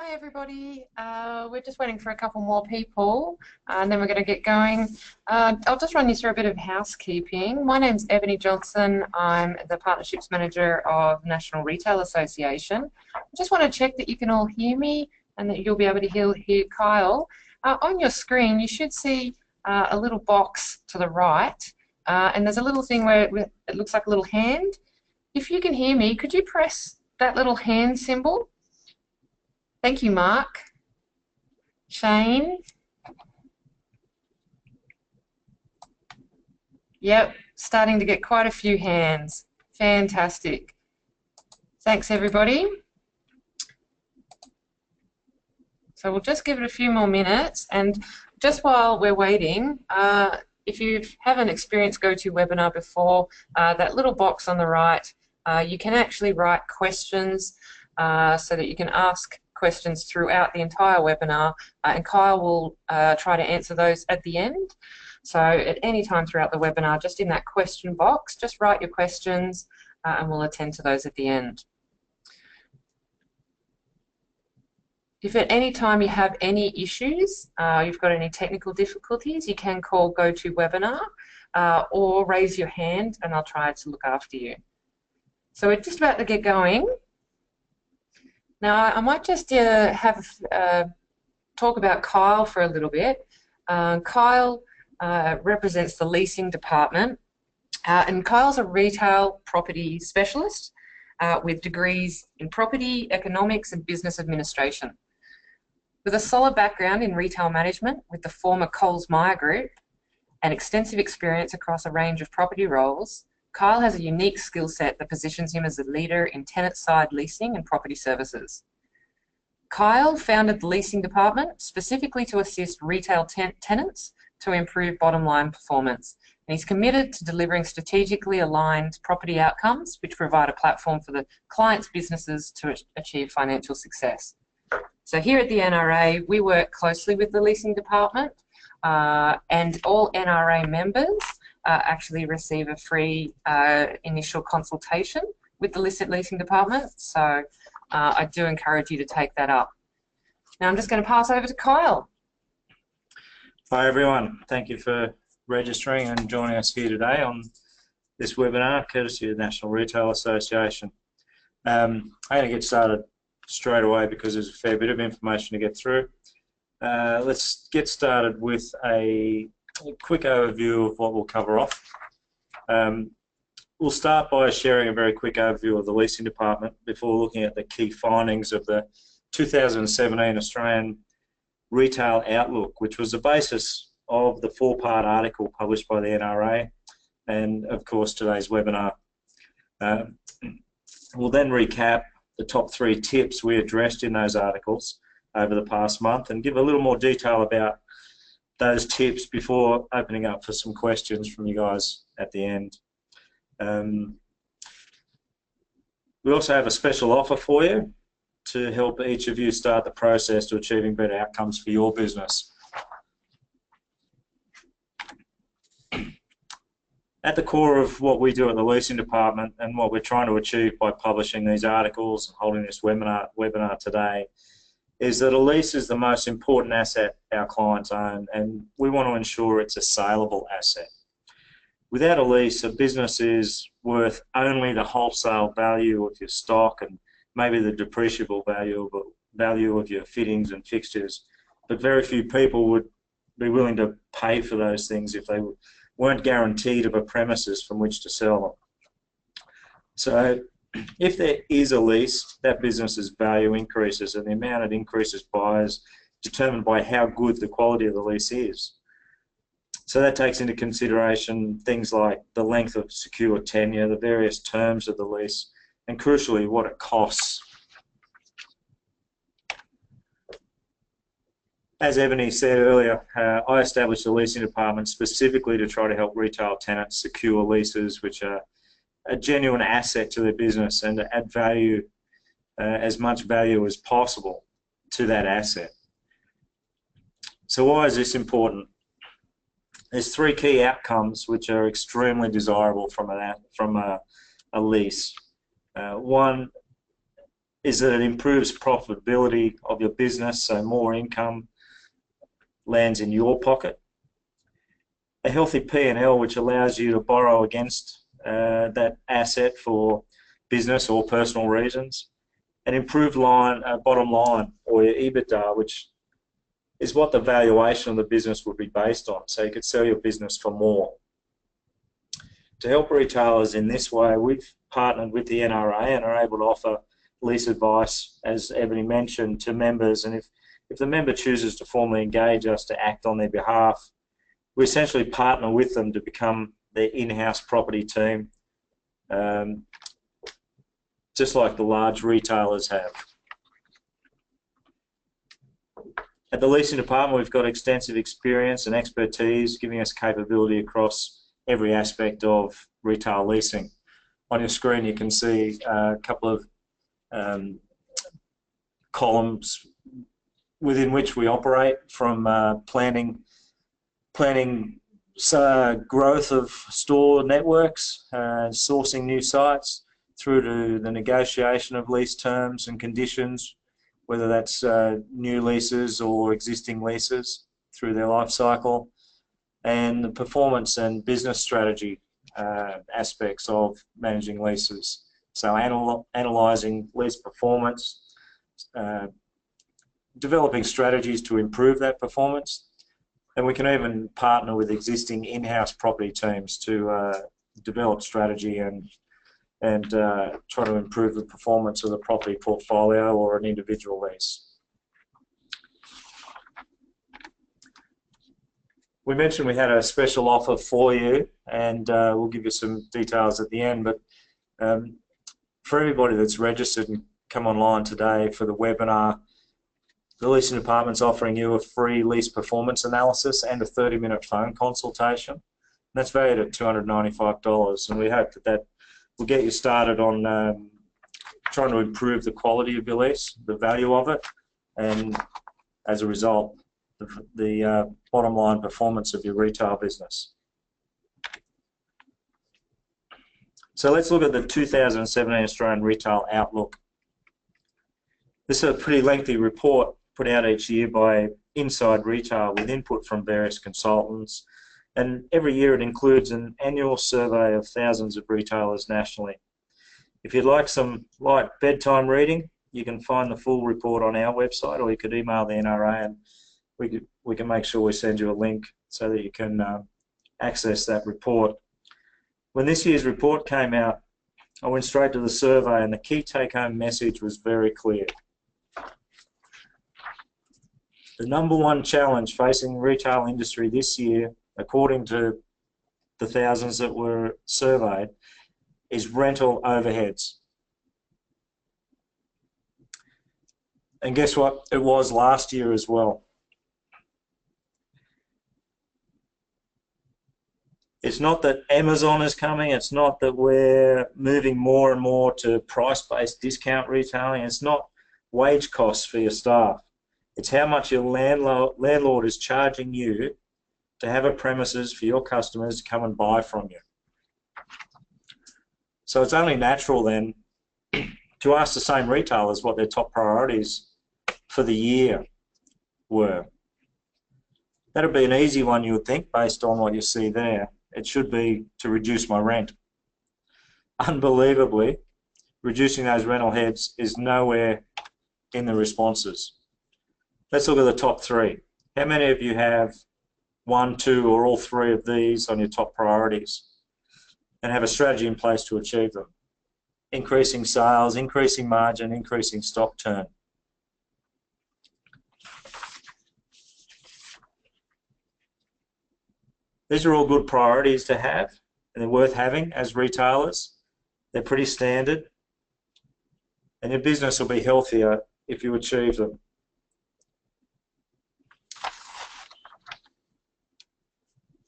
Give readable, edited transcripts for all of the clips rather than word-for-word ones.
Hi everybody, we're just waiting for a couple more people and then we're going to get going. I'll just run you through a bit of housekeeping. My name's Ebony Johnson. I'm the Partnerships Manager of National Retail Association. I just want to check that you can all hear me and that you'll be able to hear Kyle. On your screen you should see a little box to the right and there's a little thing where it looks like a little hand. If you can hear me, could you press that little hand symbol? Thank you, Mark. Shane. Yep, starting to get quite a few hands. Fantastic. Thanks, everybody. So we'll just give it a few more minutes, and just while we're waiting, if you haven't experienced GoToWebinar before, that little box on the right, you can actually write questions so that you can ask questions throughout the entire webinar, and Kyle will try to answer those at the end. So at any time throughout the webinar, just in that question box, just write your questions and we'll attend to those at the end. If at any time you have any issues, you've got any technical difficulties, you can call GoToWebinar or raise your hand and I'll try to look after you. So we're just about to get going. Now, I might just talk about Kyle for a little bit. Kyle represents the leasing department, and Kyle's a retail property specialist with degrees in property, economics, and business administration. With a solid background in retail management with the former Coles Myer Group and extensive experience across a range of property roles, Kyle has a unique skill set that positions him as a leader in tenant-side leasing and property services. Kyle founded the leasing department specifically to assist retail tenants to improve bottom-line performance. And he's committed to delivering strategically aligned property outcomes which provide a platform for the client's businesses to achieve financial success. So here at the NRA, we work closely with the leasing department and all NRA members actually receive a free initial consultation with the leasing department, so I do encourage you to take that up. Now I'm just going to pass over to Kyle. Hi everyone, thank you for registering and joining us here today on this webinar courtesy of the National Retail Association. I'm going to get started straight away because there's a fair bit of information to get through. Let's get started with a quick overview of what we'll cover off. We'll start by sharing a very quick overview of the leasing department before looking at the key findings of the 2017 Australian Retail Outlook, which was the basis of the four-part article published by the NRA and, of course, today's webinar. We'll then recap the top 3 tips we addressed in those articles over the past month and give a little more detail about those tips before opening up for some questions from you guys at the end. We also have a special offer for you to help each of you start the process to achieving better outcomes for your business. At the core of what we do at the leasing department and what we're trying to achieve by publishing these articles and holding this webinar today is that a lease is the most important asset our clients own, and we want to ensure it's a saleable asset. Without a lease, a business is worth only the wholesale value of your stock and maybe the depreciable value of your fittings and fixtures, but very few people would be willing to pay for those things if they weren't guaranteed of a premises from which to sell them. So if there is a lease, that business's value increases, and the amount it increases by is determined by how good the quality of the lease is. So that takes into consideration things like the length of secure tenure, the various terms of the lease, and crucially what it costs. As Ebony said earlier, I established the leasing department specifically to try to help retail tenants secure leases which are a genuine asset to their business and to add value, as much value as possible to that asset. So why is this important? There's 3 key outcomes which are extremely desirable from a lease. One, is that it improves profitability of your business, so more income lands in your pocket. A healthy P&L, which allows you to borrow against that asset for business or personal reasons. An improved bottom line, or your EBITDA, which is what the valuation of the business would be based on. So you could sell your business for more. To help retailers in this way, we've partnered with the NRA and are able to offer lease advice, as Ebony mentioned, to members. And if the member chooses to formally engage us to act on their behalf, we essentially partner with them to become their in-house property team, just like the large retailers have. At the leasing department, we've got extensive experience and expertise, giving us capability across every aspect of retail leasing. On your screen, you can see a couple of columns within which we operate, from planning growth of store networks, sourcing new sites, through to the negotiation of lease terms and conditions, whether that's new leases or existing leases through their life cycle, and the performance and business strategy aspects of managing leases. So analysing lease performance, developing strategies to improve that performance, and we can even partner with existing in-house property teams to develop strategy and try to improve the performance of the property portfolio or an individual lease. We mentioned we had a special offer for you, and we'll give you some details at the end, but for everybody that's registered and come online today for the webinar, the leasing department's offering you a free lease performance analysis and a 30-minute phone consultation. And that's valued at $295, and we hope that will get you started on trying to improve the quality of your lease, the value of it, and as a result, the bottom line performance of your retail business. So let's look at the 2017 Australian Retail Outlook. This is a pretty lengthy report put out each year by Inside Retail with input from various consultants, and every year it includes an annual survey of thousands of retailers nationally. If you'd like some light bedtime reading, you can find the full report on our website, or you could email the NRA and we can make sure we send you a link so that you can access that report. When this year's report came out, I went straight to the survey, and the key take-home message was very clear. The #1 challenge facing the retail industry this year, according to the thousands that were surveyed, is rental overheads. And guess what? It was last year as well. It's not that Amazon is coming, it's not that we're moving more and more to price-based discount retailing, it's not wage costs for your staff. It's how much your landlord is charging you to have a premises for your customers to come and buy from you. So it's only natural then to ask the same retailers what their top priorities for the year were. That'd be an easy one, you would think, based on what you see there. It should be to reduce my rent. Unbelievably, reducing those rental heads is nowhere in the responses. Let's look at the top 3. How many of you have 1, 2, or all 3 of these on your top priorities and have a strategy in place to achieve them? Increasing sales, increasing margin, increasing stock turn. These are all good priorities to have, and they're worth having as retailers. They're pretty standard, and your business will be healthier if you achieve them.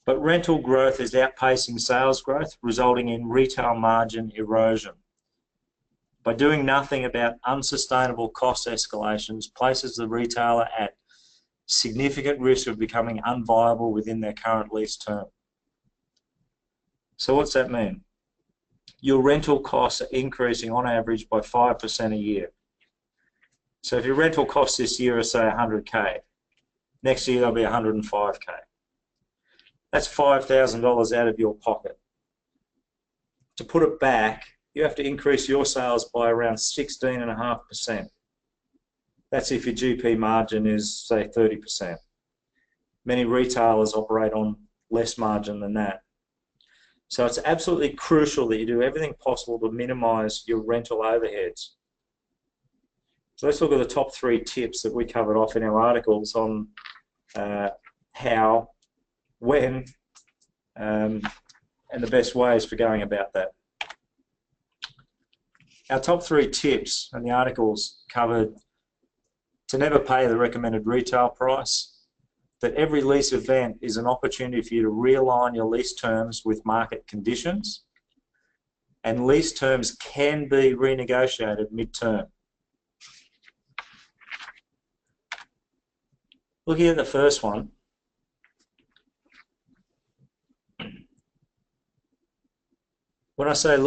But rental growth is outpacing sales growth, resulting in retail margin erosion. By doing nothing about unsustainable cost escalations, places the retailer at significant risk of becoming unviable within their current lease term. So what's that mean? Your rental costs are increasing on average by 5% a year. So if your rental costs this year are say 100K, next year they'll be 105K. That's $5,000 out of your pocket. To put it back, you have to increase your sales by around 16.5%. That's if your GP margin is, say, 30%. Many retailers operate on less margin than that. So it's absolutely crucial that you do everything possible to minimise your rental overheads. So let's look at the top 3 tips that we covered off in our articles on how, when, and the best ways for going about that. Our top 3 tips in the articles covered to never pay the recommended retail price, that every lease event is an opportunity for you to realign your lease terms with market conditions, and lease terms can be renegotiated mid-term. Looking at the first one, when I say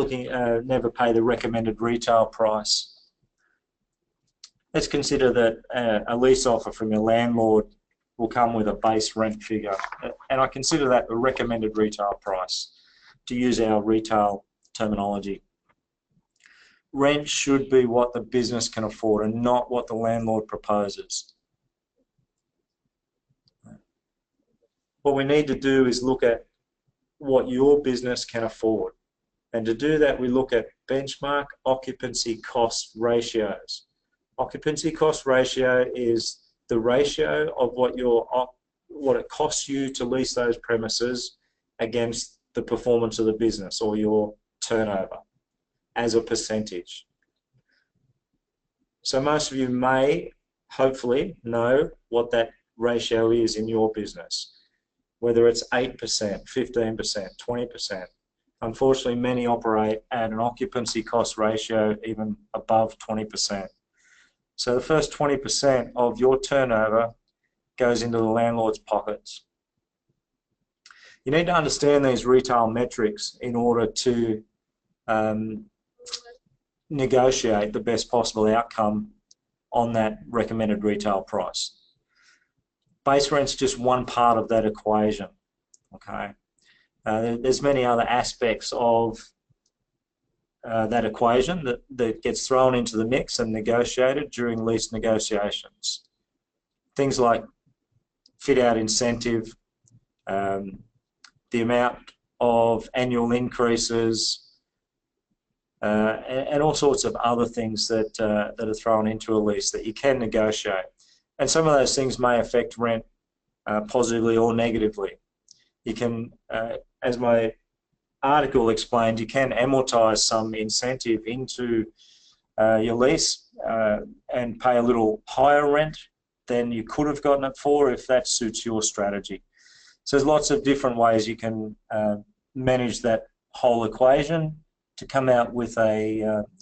never pay the recommended retail price, let's consider that a lease offer from your landlord will come with a base rent figure, and I consider that the recommended retail price, to use our retail terminology. Rent should be what the business can afford and not what the landlord proposes. What we need to do is look at what your business can afford. And to do that, we look at benchmark occupancy cost ratios. Occupancy cost ratio is the ratio of what it costs you to lease those premises against the performance of the business or your turnover as a percentage. So most of you may, hopefully, know what that ratio is in your business, whether it's 8%, 15%, 20%. Unfortunately, many operate at an occupancy cost ratio even above 20%. So the first 20% of your turnover goes into the landlord's pockets. You need to understand these retail metrics in order to negotiate the best possible outcome on that recommended retail price. Base rent's just one part of that equation. Okay, there's many other aspects of that equation that gets thrown into the mix and negotiated during lease negotiations. Things like fit-out incentive, the amount of annual increases, and all sorts of other things that are thrown into a lease that you can negotiate. And some of those things may affect rent positively or negatively. You can, as my article explained, you can amortize some incentive into your lease and pay a little higher rent than you could have gotten it for if that suits your strategy. So there's lots of different ways you can manage that whole equation to come out with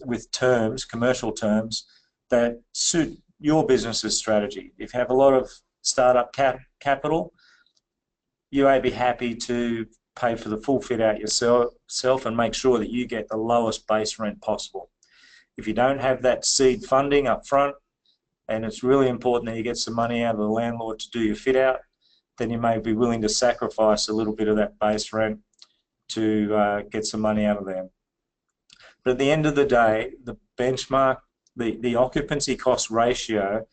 with terms, commercial terms, that suit your business's strategy. If you have a lot of startup capital, you may be happy to pay for the full fit out yourself and make sure that you get the lowest base rent possible. If you don't have that seed funding up front, and it's really important that you get some money out of the landlord to do your fit out, then you may be willing to sacrifice a little bit of that base rent to get some money out of them. But at the end of the day, the benchmark, the occupancy cost ratio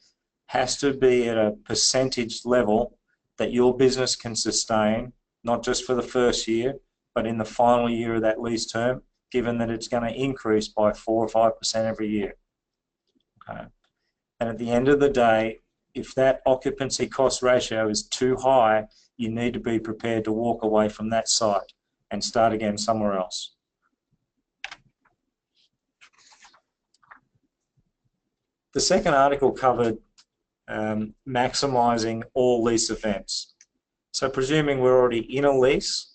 has to be at a percentage level that your business can sustain, not just for the first year, but in the final year of that lease term, given that it's going to increase by 4 or 5% every year. Okay. And at the end of the day, if that occupancy cost ratio is too high, you need to be prepared to walk away from that site and start again somewhere else. The second article covered maximising all lease events. So presuming we're already in a lease,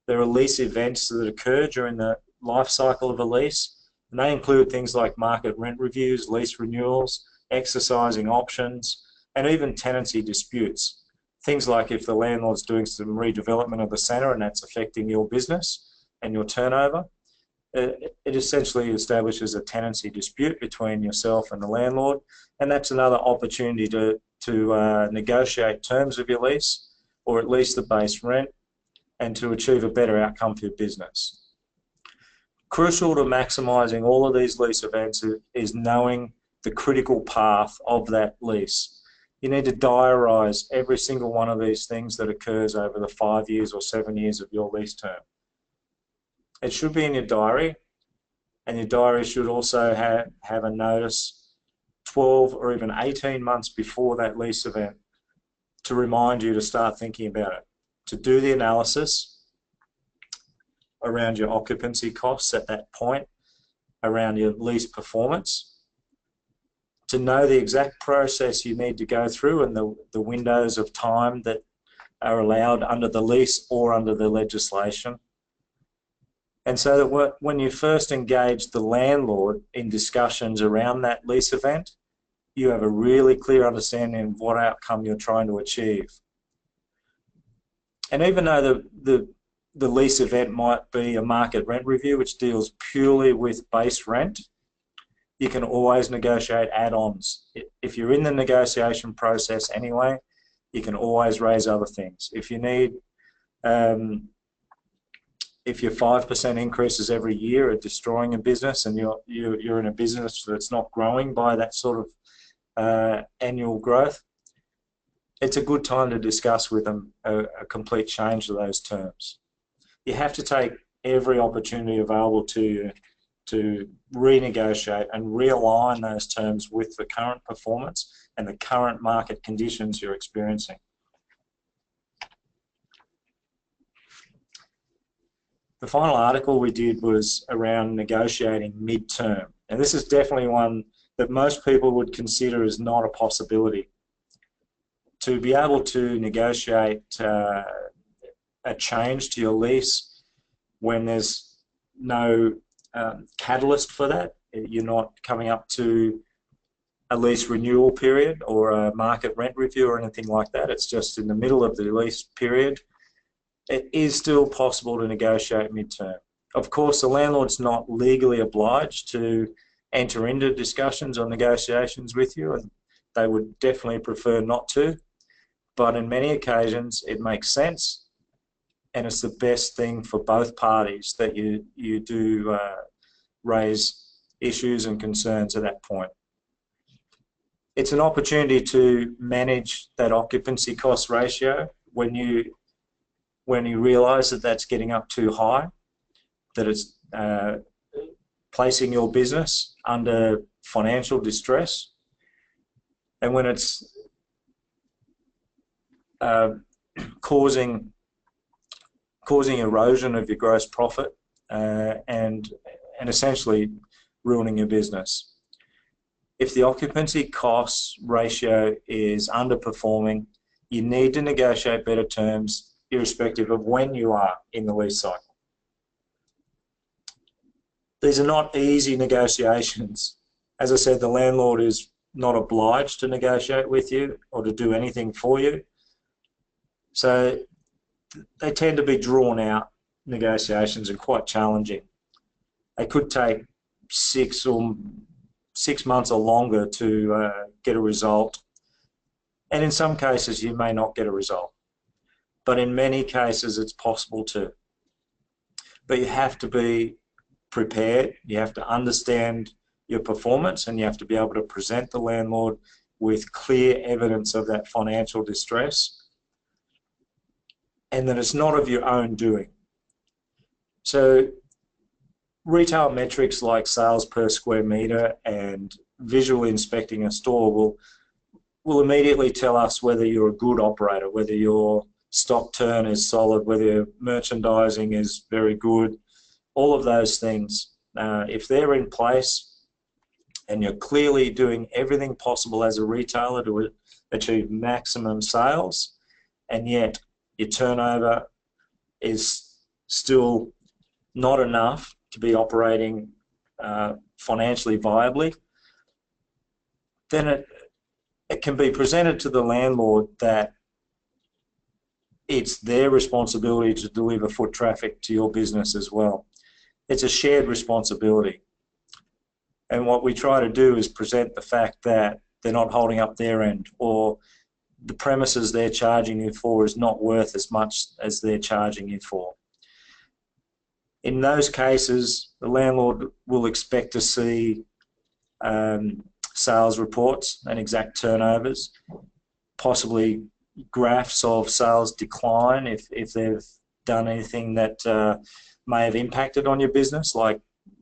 there are lease events that occur during the life cycle of a lease, and they include things like market rent reviews, lease renewals, exercising options, and even tenancy disputes. Things like if the landlord's doing some redevelopment of the centre and that's affecting your business and your turnover, it essentially establishes a tenancy dispute between yourself and the landlord, and that's another opportunity to negotiate terms of your lease, or at least the base rent, and to achieve a better outcome for your business. Crucial to maximising all of these lease events is knowing the critical path of that lease. You need to diarise every single one of these things that occurs over the 5 years or 7 years of your lease term. It should be in your diary, and your diary should also have a notice 12 or even 18 months before that lease event to remind you to start thinking about it, to do the analysis around your occupancy costs at that point, around your lease performance, to know the exact process you need to go through and the windows of time that are allowed under the lease or under the legislation. And so that when you first engage the landlord in discussions around that lease event, you have a really clear understanding of what outcome you're trying to achieve. And even though the lease event might be a market rent review, which deals purely with base rent, you can always negotiate add-ons. If you're in the negotiation process anyway, you can always raise other things. If you need, if your 5% increases every year are destroying a business, and you're in a business that's not growing by that sort of annual growth, it's a good time to discuss with them a complete change of those terms. You have to take every opportunity available to you to renegotiate and realign those terms with the current performance and the current market conditions you're experiencing. The final article we did was around negotiating midterm, and this is definitely one that most people would consider as not a possibility. To be able to negotiate a change to your lease when there's no catalyst for that, you're not coming up to a lease renewal period or a market rent review or anything like that, it's just in the middle of the lease period, it is still possible to negotiate midterm. Of course, the landlord's not legally obliged to enter into discussions or negotiations with you, and they would definitely prefer not to, but in many occasions it makes sense, and it's the best thing for both parties that you do raise issues and concerns at that point. It's an opportunity to manage that occupancy cost ratio when you realise that that's getting up too high, that it's placing your business under financial distress, and when it's causing erosion of your gross profit and essentially ruining your business. If the occupancy costs ratio is underperforming, you need to negotiate better terms irrespective of when you are in the lease cycle. These are not easy negotiations. As I said, the landlord is not obliged to negotiate with you or to do anything for you. So they tend to be drawn out negotiations and quite challenging. They could take 6 months or longer to get a result, and in some cases you may not get a result, but in many cases it's possible to. But you have to be prepared, you have to understand your performance, and you have to be able to present the landlord with clear evidence of that financial distress, and that it's not of your own doing. So retail metrics like sales per square metre and visually inspecting a store will immediately tell us whether you're a good operator, whether your stock turn is solid, whether your merchandising is very good, all of those things. If they're in place and you're clearly doing everything possible as a retailer to achieve maximum sales, and yet your turnover is still not enough to be operating financially viably, then it can be presented to the landlord that it's their responsibility to deliver foot traffic to your business as well. it's a shared responsibility. And what we try to do is present the fact that they're not holding up their end, or the premises they're charging you for is not worth as much as they're charging you for. In those cases, the landlord will expect to see sales reports and exact turnovers, possibly graphs of sales decline if they've done anything that may have impacted on your business, like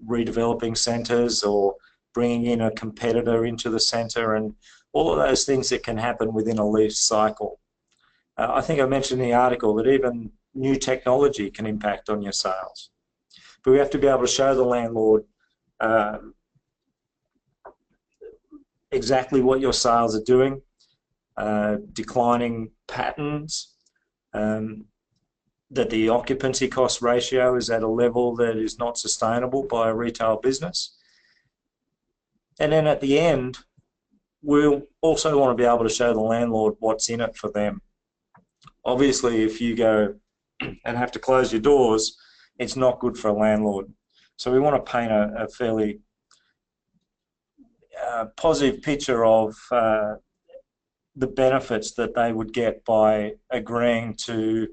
redeveloping centres or bringing in a competitor into the centre, and all of those things that can happen within a lease cycle. I think I mentioned in the article that even new technology can impact on your sales. But we have to be able to show the landlord exactly what your sales are doing, declining patterns, that the occupancy cost ratio is at a level that is not sustainable by a retail business. And then at the end, we'll also want to be able to show the landlord what's in it for them. Obviously, if you go and have to close your doors, it's not good for a landlord. So we want to paint a fairly positive picture of the benefits that they would get by agreeing to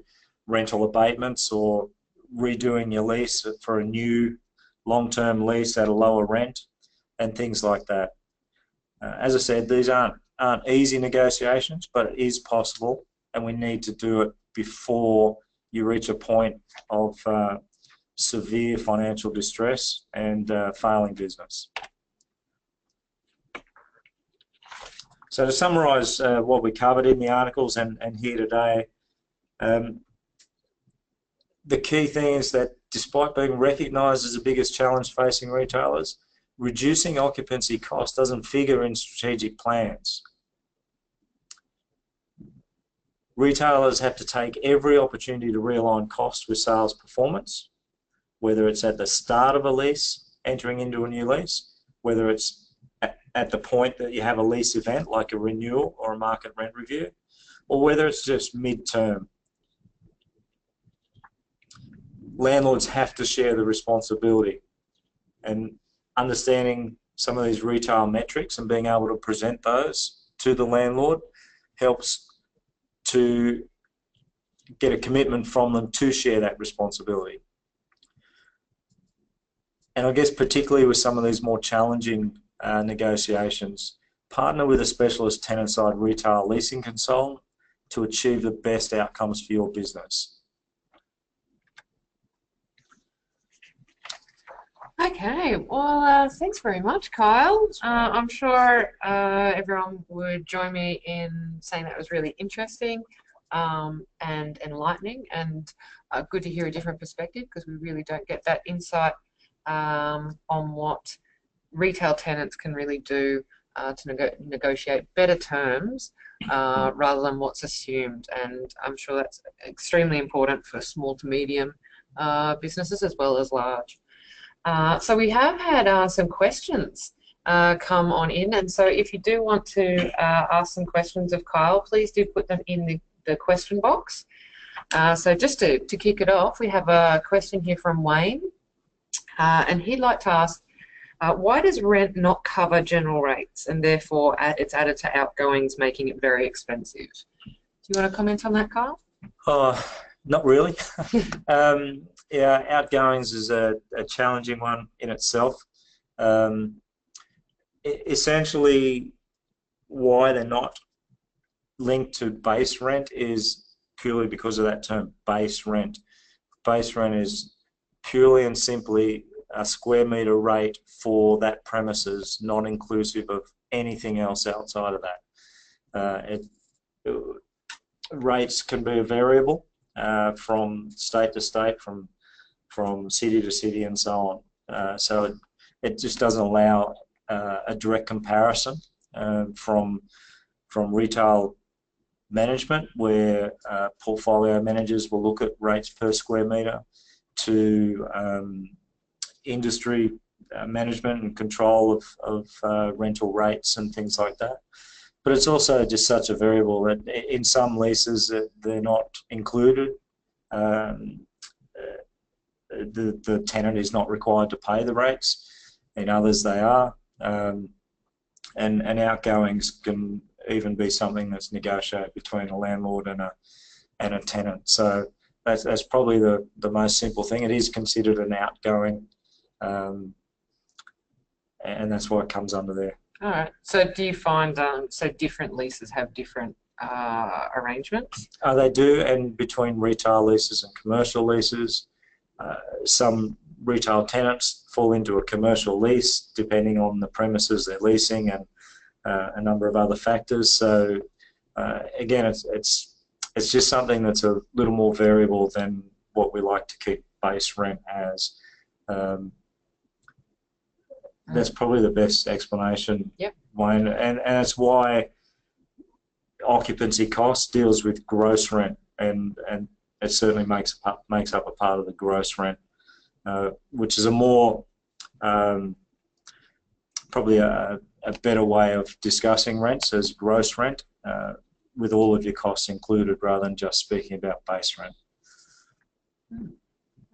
rental abatements or redoing your lease for a new long-term lease at a lower rent and things like that. As I said, these aren't easy negotiations, but it is possible, and we need to do it before you reach a point of severe financial distress and failing business. So to summarise what we covered in the articles and here today, the key thing is that despite being recognised as the biggest challenge facing retailers, reducing occupancy costs doesn't figure in strategic plans. Retailers have to take every opportunity to realign costs with sales performance, whether it's at the start of a lease, entering into a new lease, whether it's at the point that you have a lease event like a renewal or a market rent review, or whether it's just midterm. Landlords have to share the responsibility, and understanding some of these retail metrics and being able to present those to the landlord helps to get a commitment from them to share that responsibility. And I guess particularly with some of these more challenging negotiations, partner with a specialist tenant-side retail leasing consultant to achieve the best outcomes for your business. Okay, well, thanks very much, Kyle. I'm sure everyone would join me in saying that was really interesting and enlightening, and good to hear a different perspective, because we really don't get that insight on what retail tenants can really do to negotiate better terms rather than what's assumed. And I'm sure that's extremely important for small to medium businesses as well as large. So we have had some questions come on in, and so if you do want to ask some questions of Kyle, please do put them in the question box. So just to kick it off, we have a question here from Wayne, and he'd like to ask, why does rent not cover general rates, and therefore it's added to outgoings, making it very expensive? Do you want to comment on that, Kyle? Not really. Yeah, outgoings is a challenging one in itself. Essentially, why they're not linked to base rent is purely because of that term, base rent. Base rent is purely and simply a square metre rate for that premises, not inclusive of anything else outside of that. Rates can be variable from state to state, from city to city, and so on. So it just doesn't allow a direct comparison from retail management, where portfolio managers will look at rates per square metre, to industry management and control of rental rates and things like that. But it's also just such a variable that in some leases they're not included. the tenant is not required to pay the rates. In others, they are. And outgoings can even be something that's negotiated between a landlord and a tenant. So that's probably the most simple thing. It is considered an outgoing, and that's why it comes under there. All right. So do you find so different leases have different arrangements? They do, and between retail leases and commercial leases, some retail tenants fall into a commercial lease depending on the premises they're leasing and a number of other factors. So again, it's just something that's a little more variable than what we like to keep base rent as. That's probably the best explanation, yep. Wayne, and it's why occupancy cost deals with gross rent, and it certainly makes up a part of the gross rent, which is a more probably a better way of discussing rents as gross rent, with all of your costs included, rather than just speaking about base rent.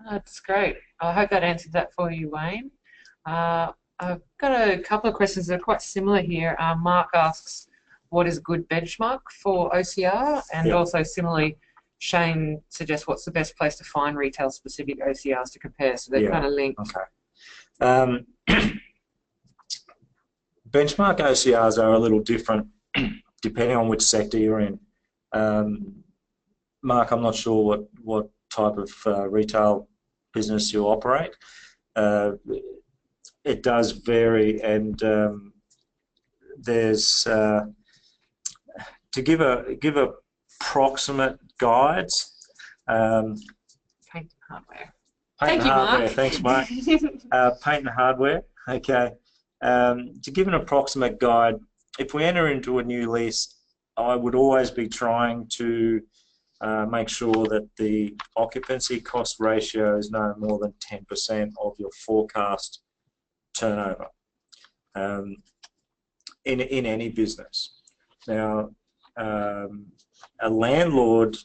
That's great. I hope that answered that for you, Wayne. I've got a couple of questions that are quite similar here. Mark asks, what is a good benchmark for OCR? And yep. Also similarly, Shane suggests what's the best place to find retail-specific OCRs to compare. So they're kind of linked. Okay. Benchmark OCRs are a little different depending on which sector you're in. Mark, I'm not sure what type of retail business you operate. It does vary, and there's to give approximate guides. Paint and hardware. Paint and hardware. Mark. Thanks, Mark. Paint and hardware. Okay. To give an approximate guide, if we enter into a new lease, I would always be trying to make sure that the occupancy cost ratio is no more than 10% of your forecast turnover in any business. Now, a landlord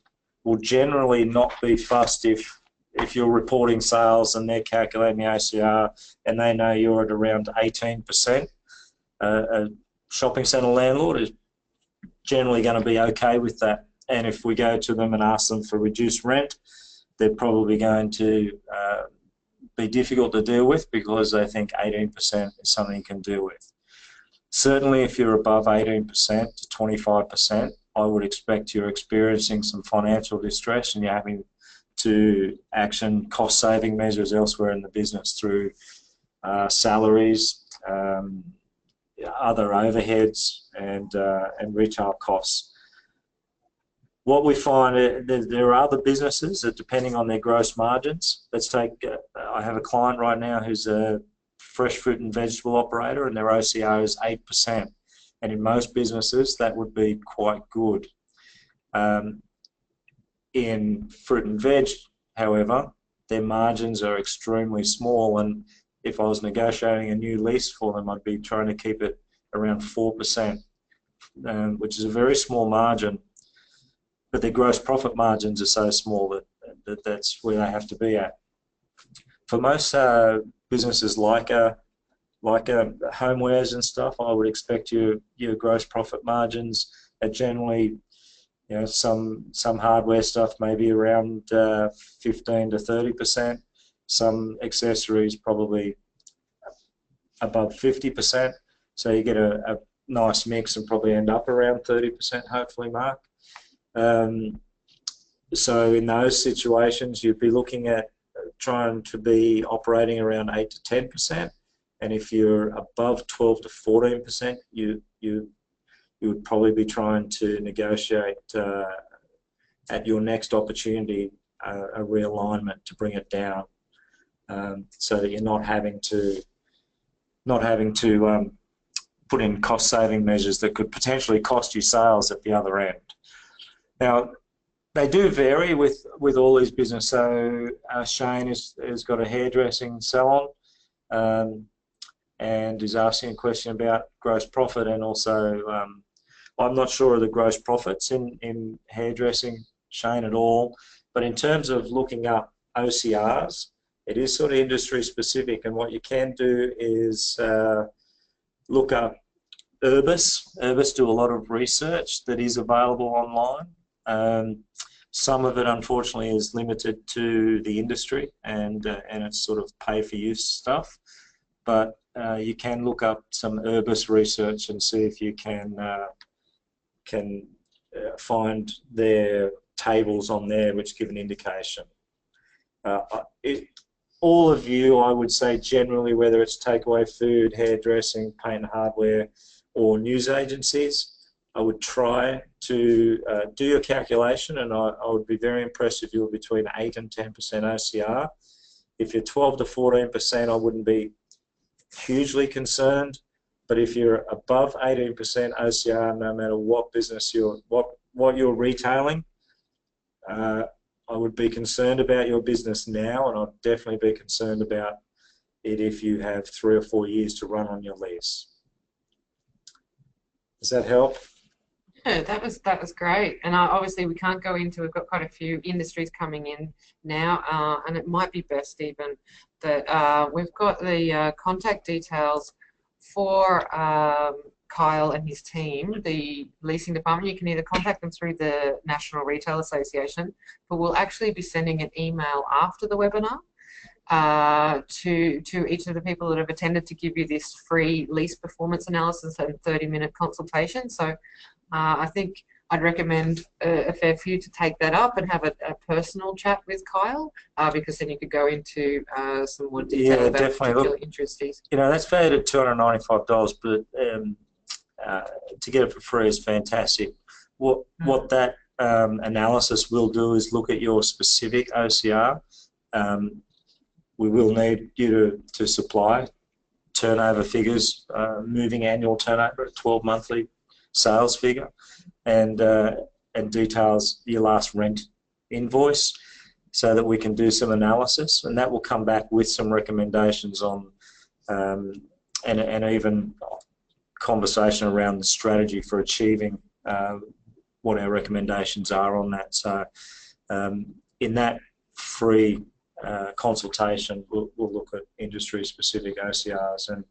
will generally not be fussed if you're reporting sales and they're calculating the OCR and they know you're at around 18%. A shopping centre landlord is generally going to be okay with that. And if we go to them and ask them for reduced rent, they're probably going to be difficult to deal with because they think 18% is something you can deal with. Certainly if you're above 18% to 25%, I would expect you're experiencing some financial distress and you're having to action cost-saving measures elsewhere in the business through salaries, other overheads, and retail costs. What we find, there are other businesses that, depending on their gross margins, let's take, I have a client right now who's a fresh fruit and vegetable operator and their OCR is 8%. And in most businesses, that would be quite good. In fruit and veg, however, their margins are extremely small, and if I was negotiating a new lease for them, I'd be trying to keep it around 4%, which is a very small margin, but their gross profit margins are so small that that's where they have to be at. For most businesses like homewares and stuff, I would expect your gross profit margins are generally, you know, some hardware stuff maybe around 15 to 30%. Some accessories probably above 50%. So you get a nice mix and probably end up around 30%, hopefully, Mark. So in those situations, you'd be looking at trying to be operating around 8 to 10%. And if you're above 12 to 14%, you would probably be trying to negotiate at your next opportunity a realignment to bring it down, so that you're not having to put in cost-saving measures that could potentially cost you sales at the other end. Now, they do vary with all these businesses. So Shane has got a hairdressing salon and is asking a question about gross profit, and also I'm not sure of the gross profits in hairdressing, Shane, at all. But in terms of looking up OCRs, it is sort of industry specific, and what you can do is look up Urbis. Urbis do a lot of research that is available online. Some of it, unfortunately, is limited to the industry, and it's sort of pay-for-use stuff. But you can look up some Urbis research and see if you can find their tables on there which give an indication. All of you, I would say, generally, whether it's takeaway food, hairdressing, paint and hardware, or news agencies, I would try to do your calculation, and I would be very impressed if you were between 8 and 10% OCR. If you're 12 to 14%, I wouldn't be hugely concerned, but if you're above 18% OCR, no matter what business what you're retailing, I would be concerned about your business now, and I'd definitely be concerned about it if you have 3 or 4 years to run on your lease. Does that help? Yeah, that was great. And obviously we can't go into, we've got quite a few industries coming in now, and it might be best even that we've got the contact details for Kyle and his team, the leasing department. You can either contact them through the National Retail Association, but we'll actually be sending an email after the webinar to each of the people that have attended to give you this free lease performance analysis and 30-minute consultation. So I think I'd recommend a fair few to take that up and have a personal chat with Kyle, because then you could go into some more detail about particular industries. You know, that's valued at $295, but to get it for free is fantastic. What that analysis will do is look at your specific OCR. We will need you to supply turnover figures, moving annual turnover, a 12-monthly sales figure, and details your last rent invoice, so that we can do some analysis, and that will come back with some recommendations on and even conversation around the strategy for achieving what our recommendations are on that. So in that free consultation, we'll look at industry-specific OCRs, and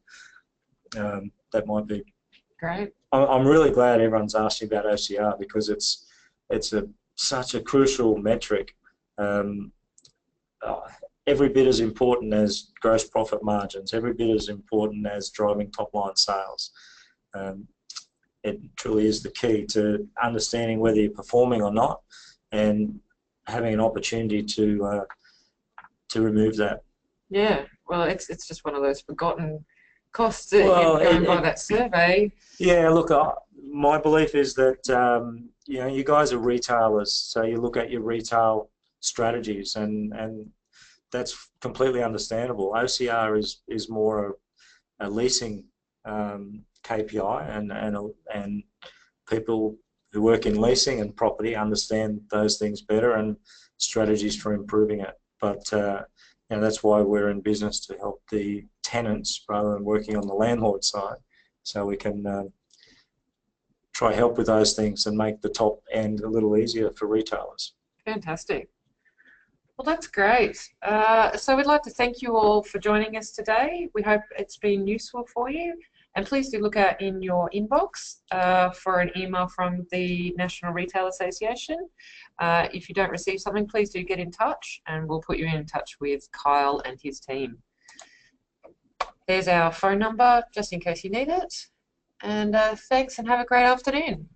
that might be great. I'm really glad everyone's asking about OCR, because it's such a crucial metric. Every bit as important as gross profit margins, every bit as important as driving top-line sales. It truly is the key to understanding whether you're performing or not, and having an opportunity to remove that. Yeah, well, it's just one of those forgotten costs that going by that survey. Yeah, look, my belief is that you know, you guys are retailers, so you look at your retail strategies, and that's completely understandable. OCR is more a leasing KPI, and people who work in leasing and property understand those things better, and strategies for improving it. But you know, that's why we're in business, to help the tenants rather than working on the landlord side, so we can try help with those things and make the top end a little easier for retailers. Fantastic. Well, that's great. So we'd like to thank you all for joining us today. We hope it's been useful for you. And please do look out in your inbox for an email from the National Retail Association. If you don't receive something, please do get in touch, and we'll put you in touch with Kyle and his team. There's our phone number, just in case you need it. And thanks, and have a great afternoon.